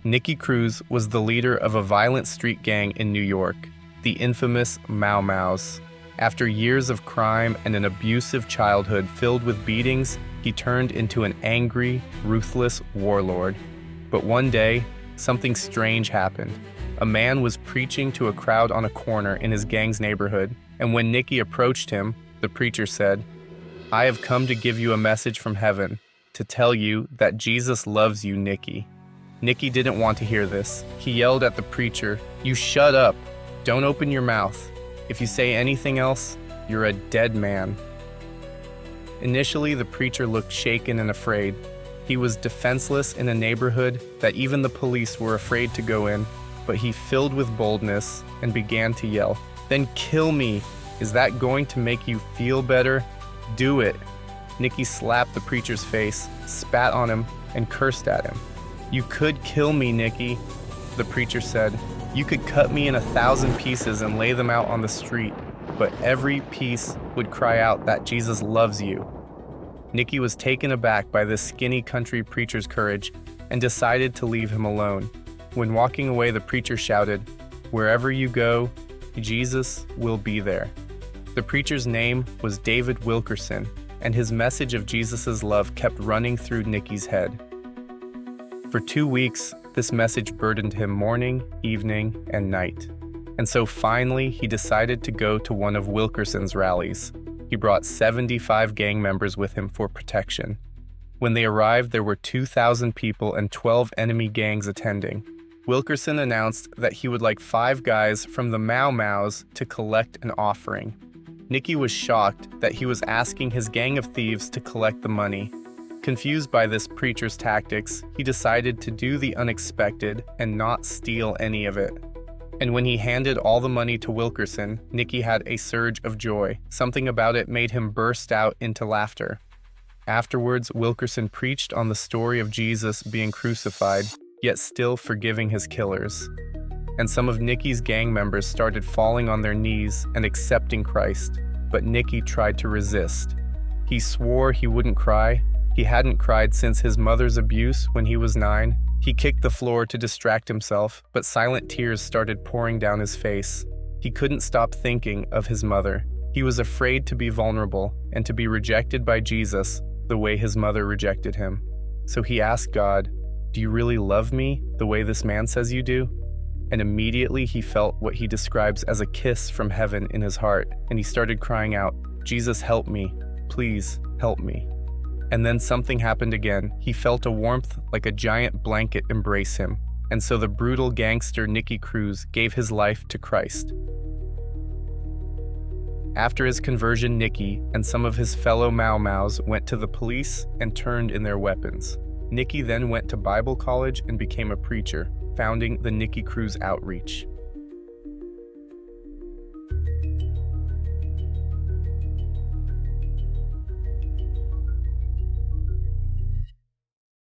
Nicky Cruz was the leader of a violent street gang in New York, the infamous Mau Maus. After years of crime and an abusive childhood filled with beatings, he turned into an angry, ruthless warlord. But one day, something strange happened. A man was preaching to a crowd on a corner in his gang's neighborhood, and when Nicky approached him, the preacher said, "I have come to give you a message from heaven, to tell you that Jesus loves you, Nicky." Nicky didn't want to hear this. He yelled at the preacher, "You shut up! Don't open your mouth. If you say anything else, you're a dead man." Initially, the preacher looked shaken and afraid. He was defenseless in a neighborhood that even the police were afraid to go in, but he filled with boldness and began to yell, "Then kill me! Is that going to make you feel better? Do it!" Nicky slapped the preacher's face, spat on him, and cursed at him. "You could kill me, Nicky," the preacher said. "You could cut me in 1,000 pieces and lay them out on the street, but every piece would cry out that Jesus loves you." Nicky was taken aback by this skinny country preacher's courage and decided to leave him alone. When walking away, the preacher shouted, "Wherever you go, Jesus will be there." The preacher's name was David Wilkerson, and his message of Jesus' love kept running through Nicky's head. For 2 weeks, this message burdened him morning, evening, and night. And so finally, he decided to go to one of Wilkerson's rallies. He brought 75 gang members with him for protection. When they arrived, there were 2,000 people and 12 enemy gangs attending. Wilkerson announced that he would like 5 guys from the Mau Maus to collect an offering. Nicky was shocked that he was asking his gang of thieves to collect the money. Confused by this preacher's tactics, he decided to do the unexpected and not steal any of it. And when he handed all the money to Wilkerson, Nicky had a surge of joy. Something about it made him burst out into laughter. Afterwards, Wilkerson preached on the story of Jesus being crucified, yet still forgiving his killers. And some of Nicky's gang members started falling on their knees and accepting Christ, but Nicky tried to resist. He swore he wouldn't cry. He hadn't cried since his mother's abuse when he was 9. He kicked the floor to distract himself, but silent tears started pouring down his face. He couldn't stop thinking of his mother. He was afraid to be vulnerable and to be rejected by Jesus the way his mother rejected him. So he asked God, "Do you really love me the way this man says you do?" And immediately he felt what he describes as a kiss from heaven in his heart, and he started crying out, "Jesus, help me. Please, help me." And then something happened again. He felt a warmth like a giant blanket embrace him. And so the brutal gangster Nicky Cruz gave his life to Christ. After his conversion, Nicky and some of his fellow Mau Maus went to the police and turned in their weapons. Nicky then went to Bible college and became a preacher, founding the Nicky Cruz Outreach.